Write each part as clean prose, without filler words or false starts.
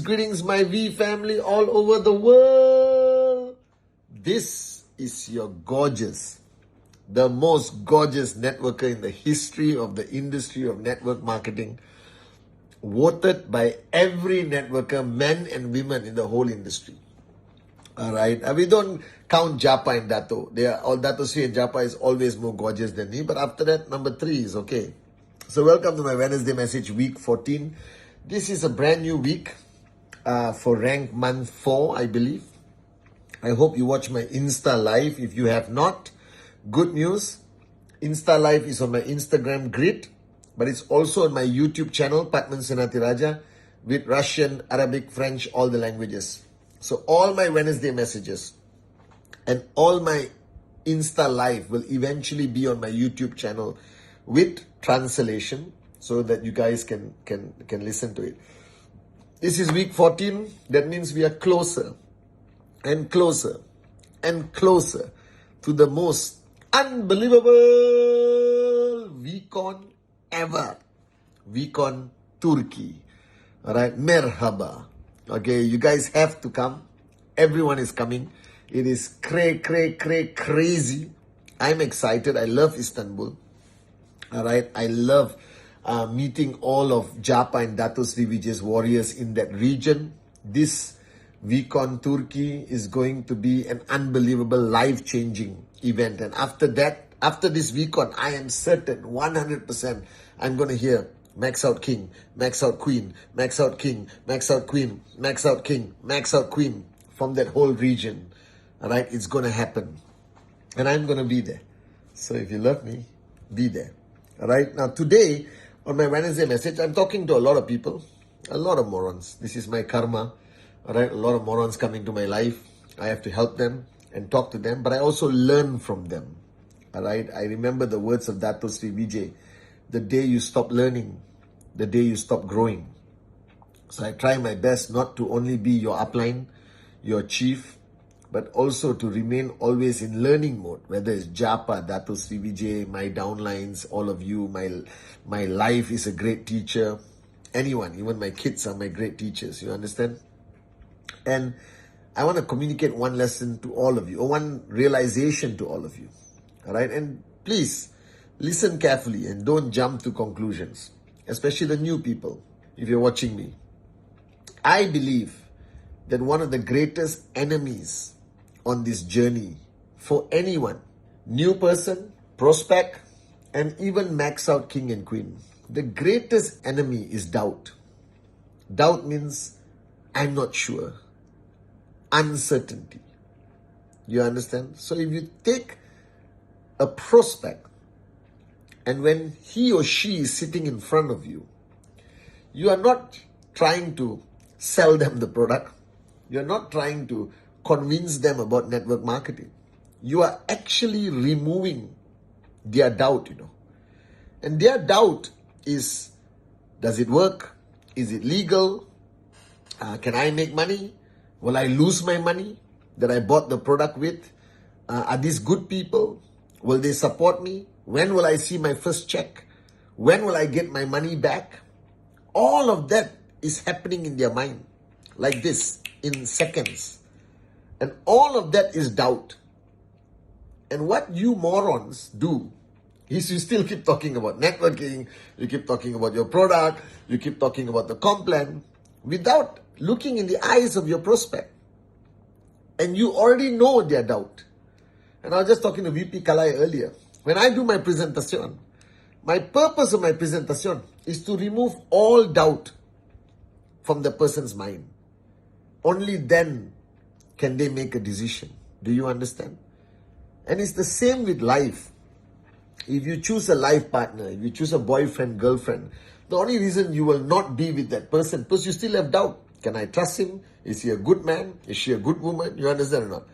Greetings, my V family all over the world. This is your gorgeous, the most gorgeous networker in the history of the industry of network marketing, voted by every networker, men and women in the whole industry. All right. We don't count Japa and Dato. They are all Dato Sri and Japa is always more gorgeous than me. But after that, number 3 is okay. So welcome to my Wednesday message, week 14. This is a brand new week for rank month 4, I believe. I hope you watch my Insta Live. If you have not, good news. Insta Live is on my Instagram grid, but it's also on my YouTube channel, Pathman Senathirajah, with Russian, Arabic, French, all the languages. So all my Wednesday messages and all my Insta Live will eventually be on my YouTube channel with translation so that you guys can listen to it. This is week 14. That means we are closer and closer and closer to the most unbelievable VCON ever. VCON Turkey. All right, merhaba. Okay, you guys have to come. Everyone is coming. It is crazy. I'm excited. I love Istanbul. All right, I love meeting all of Japa and Dato Sri Vijay's warriors in that region. This VCON Turkey is going to be an unbelievable, life-changing event. And after that, after this VCON, I am certain, 100%, I'm going to hear max out king, max out queen, max out king, max out queen, max out king, max out queen from that whole region. All right, it's going to happen. And I'm going to be there. So if you love me, be there. All right, now today, on my Wednesday message, I'm talking to a lot of people, a lot of morons. This is my karma. All right, a lot of morons coming to my life. I have to help them and talk to them, but I also learn from them. All right, I remember the words of Dato Sri Vijay. The day you stop learning, the day you stop growing. So I try my best not to only be your upline, your chief, but also to remain always in learning mode, whether it's Japa, Dato Sri Vijay, my downlines, all of you, my life is a great teacher. Anyone, even my kids are my great teachers, you understand? And I want to communicate one lesson to all of you, or one realization to all of you. All right, and please listen carefully and don't jump to conclusions, especially the new people, if you're watching me. I believe that one of the greatest enemies on this journey for anyone, new person, prospect, and even max out king and queen, the greatest enemy is doubt. Doubt means I'm not sure. Uncertainty. You understand? So if you take a prospect and when he or she is sitting in front of you, you are not trying to sell them the product. You're not trying to convince them about network marketing. You are actually removing their doubt, And their doubt is, does it work? Is it legal? Can I make money? Will I lose my money that I bought the product with? Are these good people? Will they support me? When will I see my first check? When will I get my money back? All of that is happening in their mind, like this, in seconds. And all of that is doubt. And what you morons do is you still keep talking about networking, you keep talking about your product, you keep talking about the comp plan, without looking in the eyes of your prospect. And you already know their doubt. And I was just talking to VP Kalai earlier. When I do my presentation, my purpose of my presentation is to remove all doubt from the person's mind. Only then can they make a decision. Do you understand? And it's the same with life. If you choose a life partner, if you choose a boyfriend, girlfriend, the only reason you will not be with that person, because you still have doubt. Can I trust him? Is he a good man? Is she a good woman? You understand or not?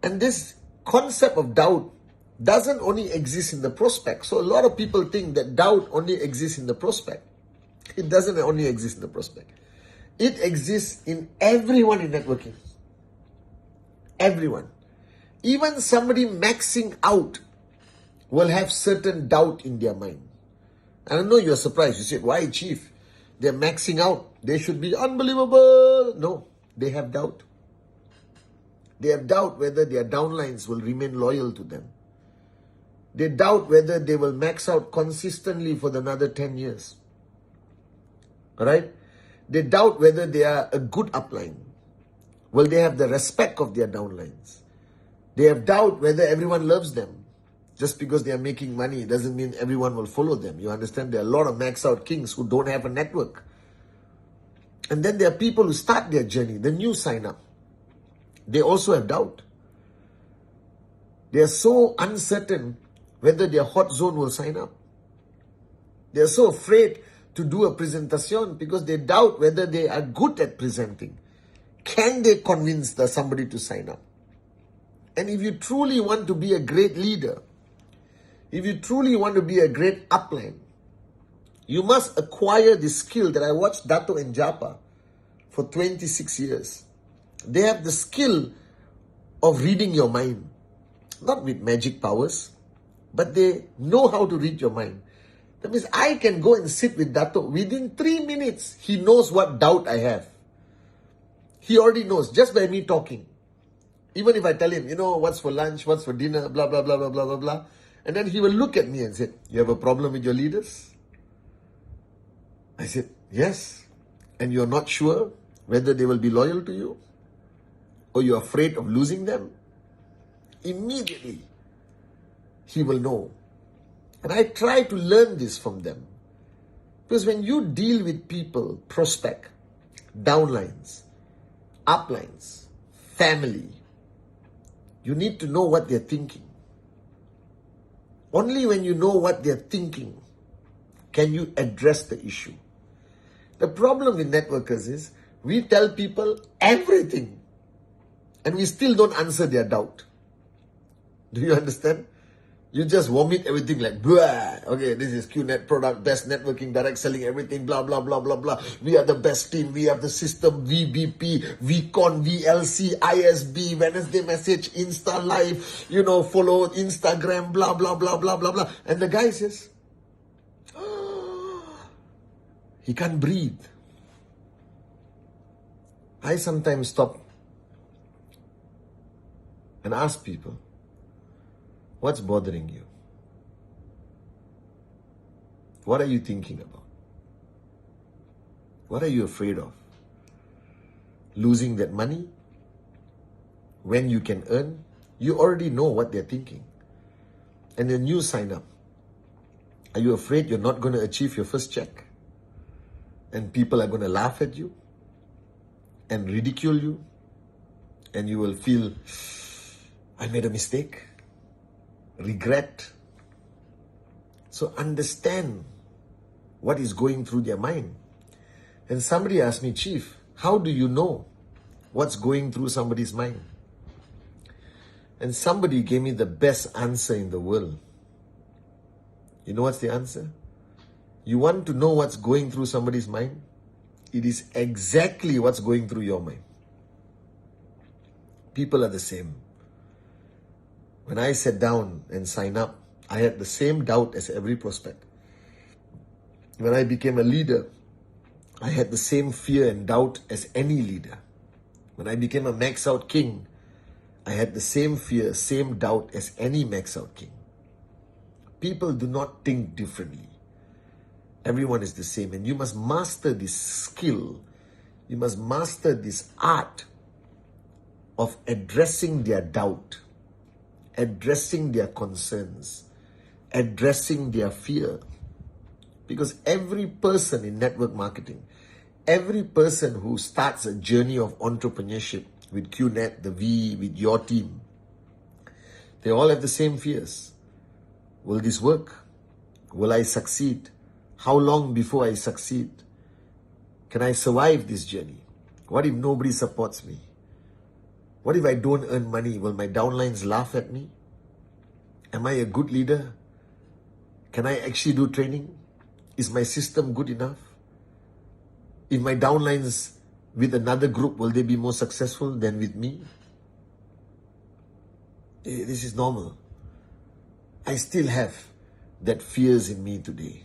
And this concept of doubt doesn't only exist in the prospect. So a lot of people think that doubt only exists in the prospect. It doesn't only exist in the prospect. It exists in everyone in networking. Everyone. Even somebody maxing out will have certain doubt in their mind. And I know you're surprised. You said, why, Chief? They're maxing out. They should be unbelievable. No, they have doubt. They have doubt whether their downlines will remain loyal to them. They doubt whether they will max out consistently for another 10 years. Alright? They doubt whether they are a good upline. Will they have the respect of their downlines? They have doubt whether everyone loves them. Just because they are making money doesn't mean everyone will follow them. You understand? There are a lot of max out kings who don't have a network. And then there are people who start their journey, the new sign up. They also have doubt. They are so uncertain whether their hot zone will sign up. They are so afraid to do a presentation because they doubt whether they are good at presenting. Can they convince somebody to sign up? And if you truly want to be a great leader, if you truly want to be a great upline, you must acquire this skill that I watched Dato and Japa for 26 years. They have the skill of reading your mind. Not with magic powers, but they know how to read your mind. That means I can go and sit with Dato. Within 3 minutes, he knows what doubt I have. He already knows just by me talking. Even if I tell him, what's for lunch, what's for dinner, blah, blah, blah, blah, blah, blah, blah. And then he will look at me and say, you have a problem with your leaders? I said, yes. And you're not sure whether they will be loyal to you? Or you're afraid of losing them? Immediately, he will know. And I try to learn this from them. Because when you deal with people, prospect, downlines, uplines, family, you need to know what they're thinking. Only when you know what they're thinking can you address the issue. The problem with networkers is we tell people everything and we still don't answer their doubt. Do you understand? You just vomit everything like, blah. Okay, this is QNET product, best networking, direct selling, everything, blah, blah, blah, blah, blah. We are the best team. We have the system, VBP, VCON, VLC, ISB, Wednesday message, Insta live, follow Instagram, blah, blah, blah, blah, blah, blah. And the guy says, he can't breathe. I sometimes stop and ask people, what's bothering you? What are you thinking about? What are you afraid of? Losing that money? When you can earn? You already know what they're thinking. And then you sign up. Are you afraid you're not going to achieve your first check? And people are going to laugh at you? And ridicule you? And you will feel, I made a mistake? Regret. So understand what is going through their mind. And somebody asked me, Chief, how do you know what's going through somebody's mind? And somebody gave me the best answer in the world. You know what's the answer? You want to know what's going through somebody's mind? It is exactly what's going through your mind. People are the same. When I sat down and signed up, I had the same doubt as every prospect. When I became a leader, I had the same fear and doubt as any leader. When I became a max out king, I had the same fear, same doubt as any max out king. People do not think differently. Everyone is the same, and you must master this skill. You must master this art of addressing their doubt, addressing their concerns, addressing their fear. Because every person in network marketing, every person who starts a journey of entrepreneurship with QNET, the V, with your team, they all have the same fears. Will this work? Will I succeed? How long before I succeed? Can I survive this journey? What if nobody supports me? What if I don't earn money? Will my downlines laugh at me? Am I a good leader? Can I actually do training? Is my system good enough? If my downlines with another group, will they be more successful than with me? This is normal. I still have that fears in me today.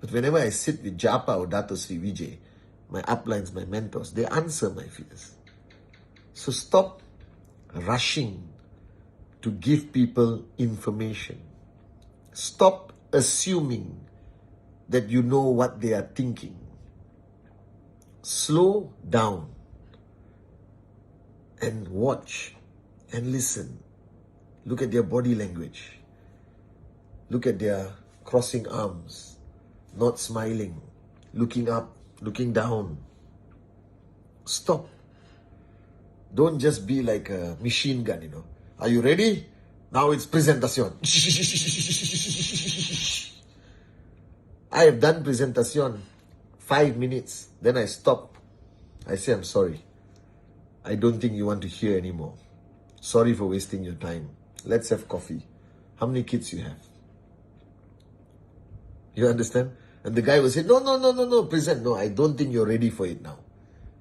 But whenever I sit with Japa or Dato Sri Vijay, my uplines, my mentors, they answer my fears. So stop rushing to give people information. Stop assuming that you know what they are thinking. Slow down and watch and listen. Look at their body language. Look at their crossing arms, not smiling, looking up, looking down. Stop. Don't just be like a machine gun, you know. Are you ready? Now it's presentation. I have done presentation 5 minutes. Then I stop. I say, I'm sorry. I don't think you want to hear anymore. Sorry for wasting your time. Let's have coffee. How many kids you have? You understand? And the guy will say, no, present. No, I don't think you're ready for it now.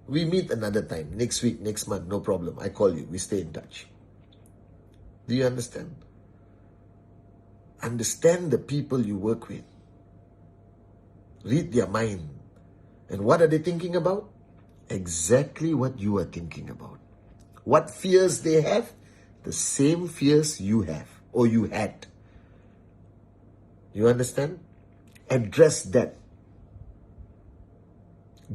We meet another time, next week, next month, no problem. I call you, we stay in touch. Do you understand? Understand the people you work with. Read their mind. And what are they thinking about? Exactly what you are thinking about. What fears they have? The same fears you have or you had. You understand? Address that.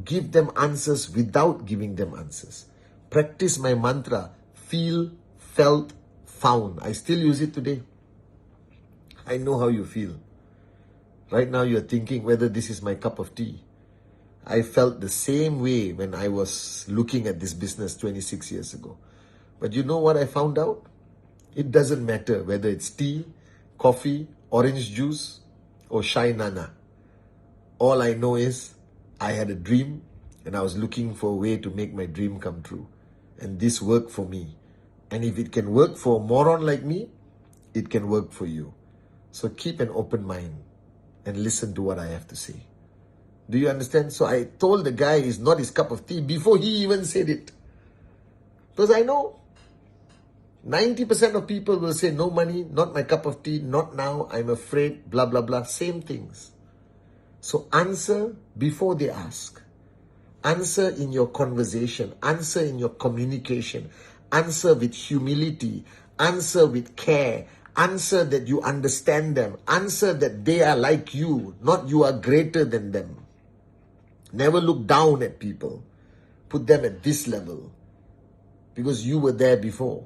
Give them answers without giving them answers. Practice my mantra, feel, felt, found. I still use it today. I know how you feel. Right now you're thinking whether this is my cup of tea. I felt the same way when I was looking at this business 26 years ago. But you know what I found out? It doesn't matter whether it's tea, coffee, orange juice, or Shai Nana. All I know is I had a dream and I was looking for a way to make my dream come true. And this worked for me. And if it can work for a moron like me, it can work for you. So keep an open mind and listen to what I have to say. Do you understand? So I told the guy it's not his cup of tea before he even said it. Because I know 90% of people will say no money, not my cup of tea, not now, I'm afraid, blah, blah, blah. Same things. So answer before they ask. Answer in your conversation. Answer in your communication. Answer with humility. Answer with care. Answer that you understand them. Answer that they are like you, not you are greater than them. Never look down at people. Put them at this level. Because you were there before.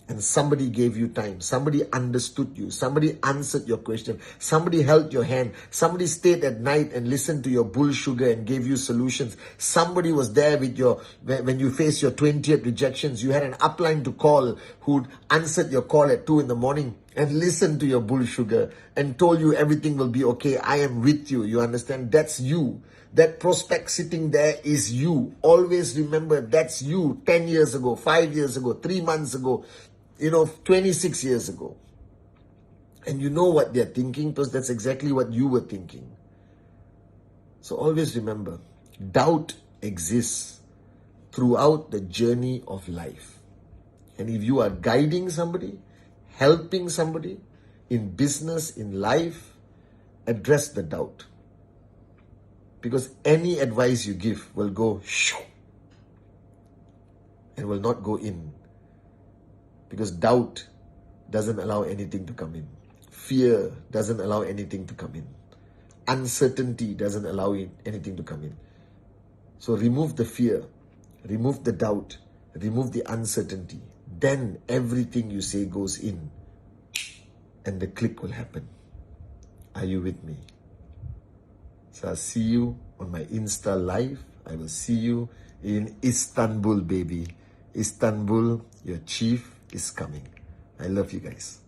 And somebody gave you time. Somebody understood you. Somebody answered your question. Somebody held your hand. Somebody stayed at night and listened to your bull sugar and gave you solutions. Somebody was there with your, when you faced your 20th rejections, you had an upline to call who answered your call at 2 a.m. and listened to your bull sugar and told you everything will be okay. I am with you. You understand? That's you. That prospect sitting there is you. Always remember that's you 10 years ago, 5 years ago, 3 months ago, 26 years ago. And you know what they're thinking because that's exactly what you were thinking. So always remember, doubt exists throughout the journey of life. And if you are guiding somebody, helping somebody in business, in life, address the doubt. Because any advice you give will go shoo and will not go in. Because doubt doesn't allow anything to come in. Fear doesn't allow anything to come in. Uncertainty doesn't allow anything to come in. So remove the fear, remove the doubt, remove the uncertainty. Then everything you say goes in and the click will happen. Are you with me? So I'll see you on my Insta live. I will see you in Istanbul, baby. Istanbul, your chief is coming. I love you guys.